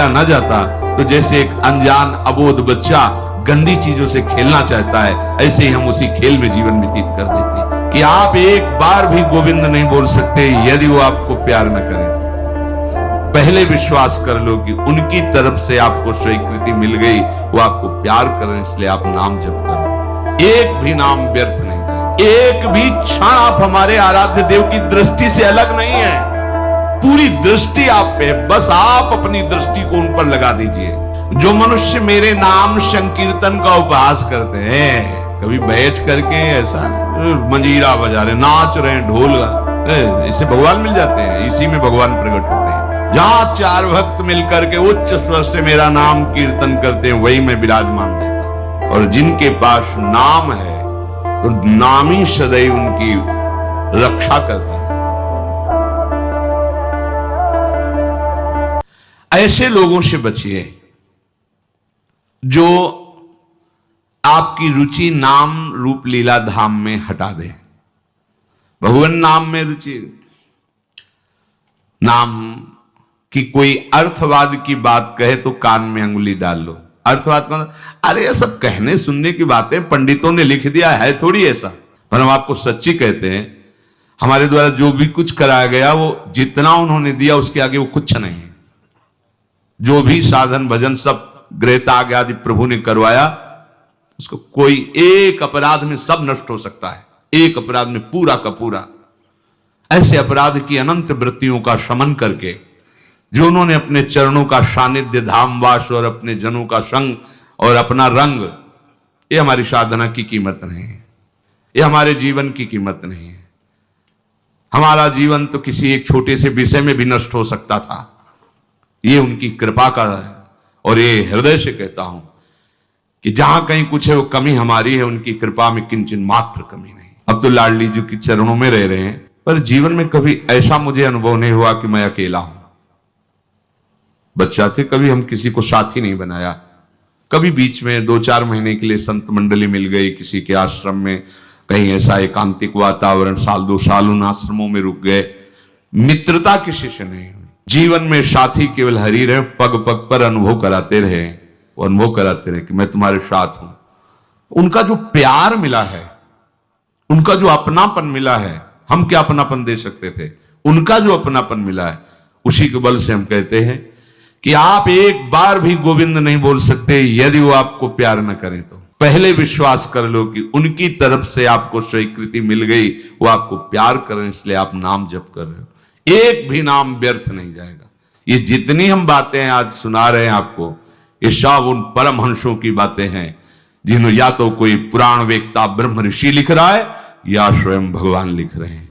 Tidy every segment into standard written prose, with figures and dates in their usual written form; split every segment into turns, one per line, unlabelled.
बचाया न जाता तो जैसे एक अनजान अबोध बच्चा गंदी चीजों से खेलना चाहता है, ऐसे ही हम उसी खेल में जीवन व्यतीत कर देते कि आप एक बार भी गोविंद नहीं बोल सकते यदि वो आपको प्यार न करे तो। पहले विश्वास कर लो कि उनकी तरफ से आपको स्वीकृति मिल गई, वो आपको प्यार करें, इसलिए आप नाम जप करो। एक भी नाम व्यर्थ नहीं जाए, एक भी क्षण आप हमारे आराध्य देव की दृष्टि से अलग नहीं है। पूरी दृष्टि आप पे, बस आप अपनी दृष्टि को उन पर लगा दीजिए। जो मनुष्य मेरे नाम संकीर्तन का उपहास करते हैं, कभी बैठ करके ऐसा मंजीरा बजा रहे, नाच रहे, ढोल, इससे भगवान मिल जाते हैं, इसी में भगवान प्रकट होते हैं। जहां चार भक्त मिलकर के उच्च स्वर से मेरा नाम कीर्तन करते हैं, वही मैं विराजमान रहता हूं। और जिनके पास नाम है तो नाम ही सदैव उनकी रक्षा करता है। ऐसे लोगों से बचिए जो आपकी रुचि नाम रूप लीला धाम में हटा दे। भगवान नाम में रुचि, नाम कि कोई अर्थवाद की बात कहे तो कान में अंगुली डाल लो। अर्थवाद का अरे ये सब कहने सुनने की बातें पंडितों ने लिख दिया है, थोड़ी ऐसा। पर हम आपको सच्ची कहते हैं, हमारे द्वारा जो भी कुछ कराया गया वो जितना उन्होंने दिया उसके आगे वो कुछ नहीं है। जो भी साधन भजन सब गृहत्याग आदि प्रभु ने करवाया, उसको कोई एक अपराध में सब नष्ट हो सकता है, एक अपराध में पूरा का पूरा। ऐसे अपराध की अनंत वृत्तियों का शमन करके जो उन्होंने अपने चरणों का सानिध्य धामवास और अपने जनों का संग और अपना रंग, ये हमारी साधना की कीमत नहीं है, ये हमारे जीवन की कीमत नहीं है। हमारा जीवन तो किसी एक छोटे से विषय में भी नष्ट हो सकता था, ये उनकी कृपा का है। और ये हृदय से कहता हूं कि जहां कहीं कुछ है वो कमी हमारी है, उनकी कृपा में किंचन मात्र कमी नहीं। अब तो लाडली जी के चरणों में रह रहे हैं, पर जीवन में कभी ऐसा मुझे अनुभव नहीं हुआ कि मैं अकेला हूं। बच्चा थे, कभी हम किसी को साथी नहीं बनाया। कभी बीच में 2-4 महीने के लिए संत मंडली मिल गई किसी के आश्रम में, कहीं ऐसा एकांतिक वातावरण, 1-2 साल उन आश्रमों में रुक गए। मित्रता किसी से नहीं हुई। जीवन में साथी केवल हरि रहे, पग पग पर अनुभव कराते रहे, वो अनुभव कराते रहे कि मैं तुम्हारे साथ हूं। उनका जो प्यार मिला है, उनका जो अपनापन मिला है, हम क्या अपनापन दे सकते थे, उनका जो अपनापन मिला है, उसी के बल से हम कहते हैं कि आप एक बार भी गोविंद नहीं बोल सकते यदि वो आपको प्यार न करें तो। पहले विश्वास कर लो कि उनकी तरफ से आपको स्वीकृति मिल गई, वो आपको प्यार करें, इसलिए आप नाम जप कर रहे हो। एक भी नाम व्यर्थ नहीं जाएगा। ये जितनी हम बातें आज सुना रहे हैं आपको, ये सब उन परमहंसों की बातें हैं जिन्हों या तो कोई पुराण वेत्ता ब्रह्म ऋषि लिख रहा है या स्वयं भगवान लिख रहे हैं।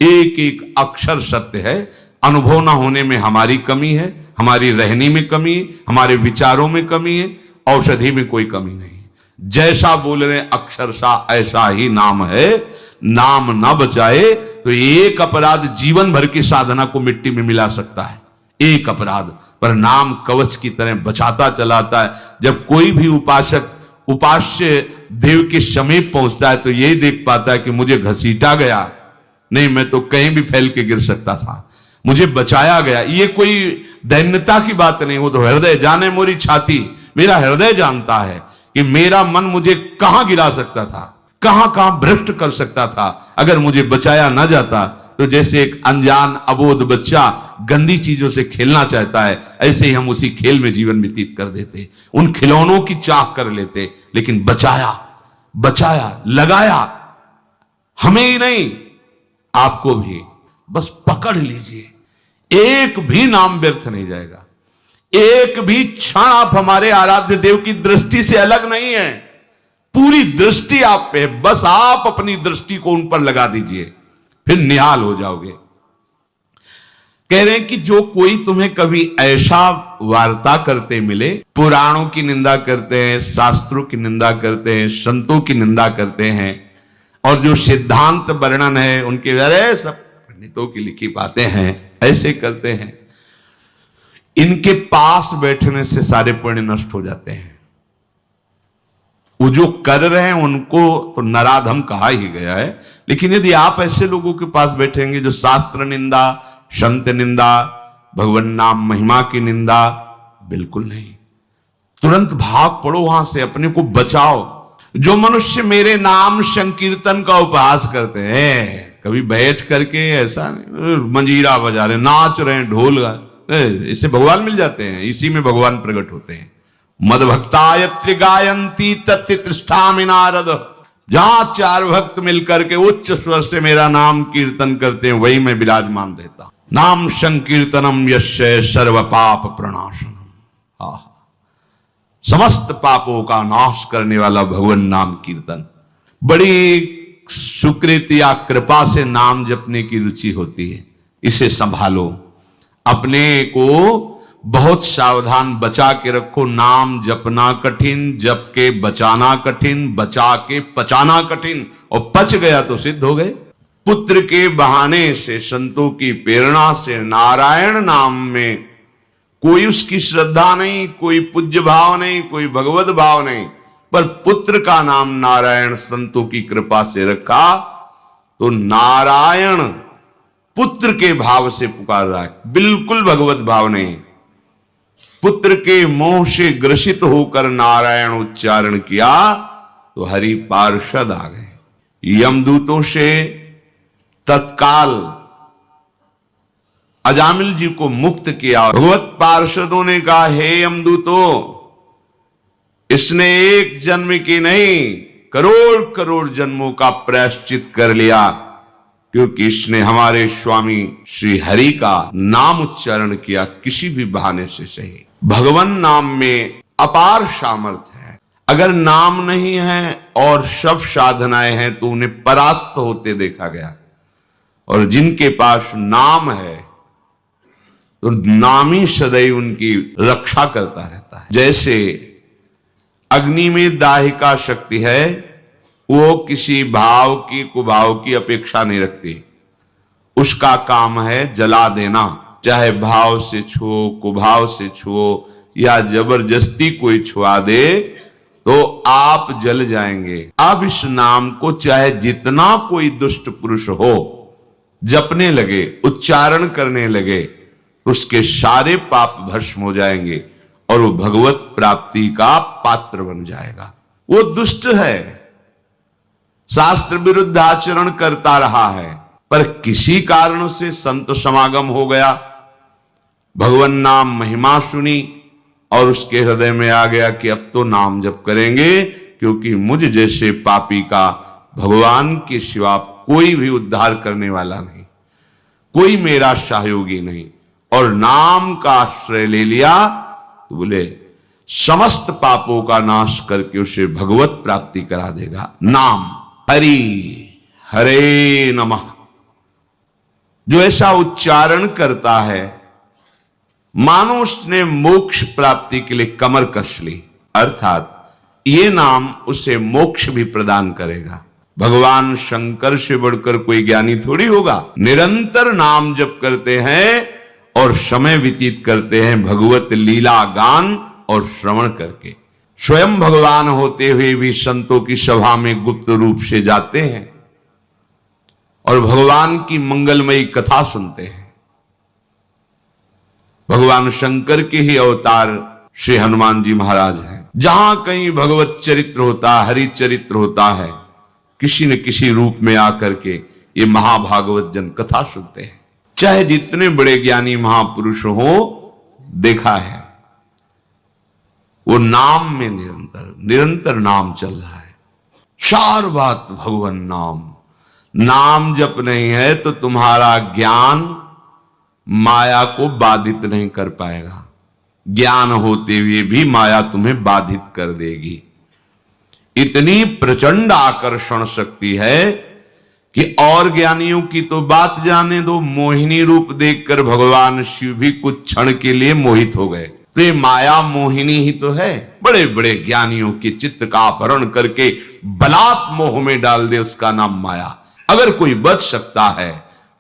एक एक अक्षर सत्य है। अनुभव ना होने में हमारी कमी है, हमारी रहनी में कमी है, हमारे विचारों में कमी है, औषधि में कोई कमी नहीं। जैसा बोल रहे अक्षरशः ऐसा ही नाम है। नाम ना बचाए तो एक अपराध जीवन भर की साधना को मिट्टी में मिला सकता है, एक अपराध। पर नाम कवच की तरह बचाता चलाता है। जब कोई भी उपासक उपास्य देव के समीप पहुंचता है तो यही देख पाता है कि मुझे घसीटा गया नहीं, मैं तो कहीं भी फैल के गिर सकता था, मुझे बचाया गया। ये कोई दैन्यता की बात नहीं, वो तो हृदय जाने मोरी छाती। मेरा हृदय जानता है कि मेरा मन मुझे कहां गिरा सकता था, कहां कहां भ्रष्ट कर सकता था। अगर मुझे बचाया ना जाता तो जैसे एक अनजान अबोध बच्चा गंदी चीजों से खेलना चाहता है, ऐसे ही हम उसी खेल में जीवन व्यतीत कर देते, उन खिलौनों की चाह कर लेते। लेकिन बचाया, बचाया, लगाया, हमें ही नहीं आपको भी। बस पकड़ लीजिए, एक भी नाम व्यर्थ नहीं जाएगा। एक भी क्षण आप हमारे आराध्य देव की दृष्टि से अलग नहीं है। पूरी दृष्टि आप पे, बस आप अपनी दृष्टि को उन पर लगा दीजिए, फिर निहाल हो जाओगे। कह रहे हैं कि जो कोई तुम्हें कभी ऐसा वार्ता करते मिले, पुराणों की निंदा करते हैं, शास्त्रों की निंदा करते हैं, संतों की निंदा करते हैं, और जो सिद्धांत वर्णन है उनके अरे सब पंडितों की लिखी बातें हैं, ऐसे करते हैं, इनके पास बैठने से सारे पुण्य नष्ट हो जाते हैं। वो जो कर रहे हैं उनको तो नराधम कहा ही गया है। लेकिन यदि आप ऐसे लोगों के पास बैठेंगे जो शास्त्र निंदा, संत निंदा, भगवान नाम महिमा की निंदा, बिल्कुल नहीं। तुरंत भाग पड़ो वहां से, अपने को बचाओ। जो मनुष्य मेरे नाम संकीर्तन का उपहास करते हैं, कभी बैठ करके ऐसा नहीं मंजीरा बजा रहे, नाच रहे हैं, ढोल गा, इससे भगवान मिल जाते हैं, इसी में भगवान प्रकट होते हैं। मद भक्तायत्र गायंती तत्तिष्ठामि नारद। जहां चार भक्त मिलकर के उच्च स्वर से मेरा नाम कीर्तन करते हैं, वही मैं विराजमान रहता हूं। नाम संकीर्तनम यस्य सर्व पाप प्रणाशनम। समस्त पापों का नाश करने वाला भगवान नाम कीर्तन। बड़ी सुकृत या कृपा से नाम जपने की रुचि होती है, इसे संभालो, अपने को बहुत सावधान बचा के रखो। नाम जपना कठिन, जप के बचाना कठिन, बचा के पचाना कठिन, और पच गया तो सिद्ध हो गए। पुत्र के बहाने से, संतों की प्रेरणा से नारायण नाम में कोई उसकी श्रद्धा नहीं, कोई पूज्य भाव नहीं, कोई भगवत भाव नहीं, पर पुत्र का नाम नारायण संतों की कृपा से रखा तो नारायण पुत्र के भाव से पुकार रहा है, बिल्कुल भगवत भाव नहीं। पुत्र के मोह से ग्रसित होकर नारायण उच्चारण किया तो हरि पार्षद आ गए। यमदूतों से तत्काल अजामिल जी को मुक्त किया। भगवत पार्षदों ने कहा, हे यमदूतों, इसने एक जन्म की नहीं, करोड़ करोड़ जन्मों का प्रायश्चित कर लिया, क्योंकि इसने हमारे स्वामी श्री हरि का नाम उच्चारण किया, किसी भी बहाने से सही। भगवान नाम में अपार सामर्थ्य है। अगर नाम नहीं है और सब साधनाएं हैं तो उन्हें परास्त होते देखा गया, और जिनके पास नाम है तो नाम ही सदैव उनकी रक्षा करता रहता है। जैसे अग्नि में दाहिका शक्ति है, वो किसी भाव की कुभाव की अपेक्षा नहीं रखती, उसका काम है जला देना। चाहे भाव से छुओ, कुभाव से छुओ, या जबरदस्ती कोई छुआ दे तो आप जल जाएंगे। अब इस नाम को चाहे जितना कोई दुष्ट पुरुष हो जपने लगे, उच्चारण करने लगे, उसके सारे पाप भस्म हो जाएंगे और वो भगवत प्राप्ति का पात्र बन जाएगा। वो दुष्ट है, शास्त्र विरुद्ध आचरण करता रहा है, पर किसी कारण से संत समागम हो गया, भगवान नाम महिमा सुनी और उसके हृदय में आ गया कि अब तो नाम जप करेंगे, क्योंकि मुझ जैसे पापी का भगवान के सिवा कोई भी उद्धार करने वाला नहीं, कोई मेरा सहयोगी नहीं। और नाम का आश्रय ले लिया तो बोले समस्त पापों का नाश करके उसे भगवत प्राप्ति करा देगा। नाम हरि हरे नमः जो ऐसा उच्चारण करता है, मानो उसने मोक्ष प्राप्ति के लिए कमर कस ली, अर्थात ये नाम उसे मोक्ष भी प्रदान करेगा। भगवान शंकर से बढ़कर कोई ज्ञानी थोड़ी होगा। निरंतर नाम जप करते हैं और समय व्यतीत करते हैं भगवत लीला गान और श्रवण करके। स्वयं भगवान होते हुए भी संतों की सभा में गुप्त रूप से जाते हैं और भगवान की मंगलमयी कथा सुनते हैं। भगवान शंकर के ही अवतार श्री हनुमान जी महाराज हैं। जहां कहीं भगवत चरित्र होता, हरि चरित्र होता है, किसी न किसी रूप में आकर के ये महाभागवत जन कथा सुनते हैं। चाहे जितने बड़े ज्ञानी महापुरुष हो, देखा है वो नाम में निरंतर निरंतर नाम चल रहा है। सार बात भगवान नाम। नाम जप नहीं है तो तुम्हारा ज्ञान माया को बाधित नहीं कर पाएगा। ज्ञान होते हुए भी माया तुम्हें बाधित कर देगी। इतनी प्रचंड आकर्षण शक्ति है कि और ज्ञानियों की तो बात जाने दो, मोहिनी रूप देखकर भगवान शिव भी कुछ क्षण के लिए मोहित हो गए। तो ये माया मोहिनी ही तो है। बड़े बड़े ज्ञानियों के चित्त का अपहरण करके बलात् मोह में डाल दे, उसका नाम माया। अगर कोई बच सकता है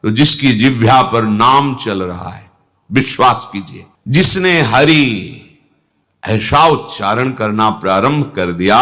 तो जिसकी जिह्वा पर नाम चल रहा है, विश्वास कीजिए, जिसने हरि ऐसा उच्चारण करना प्रारंभ कर दिया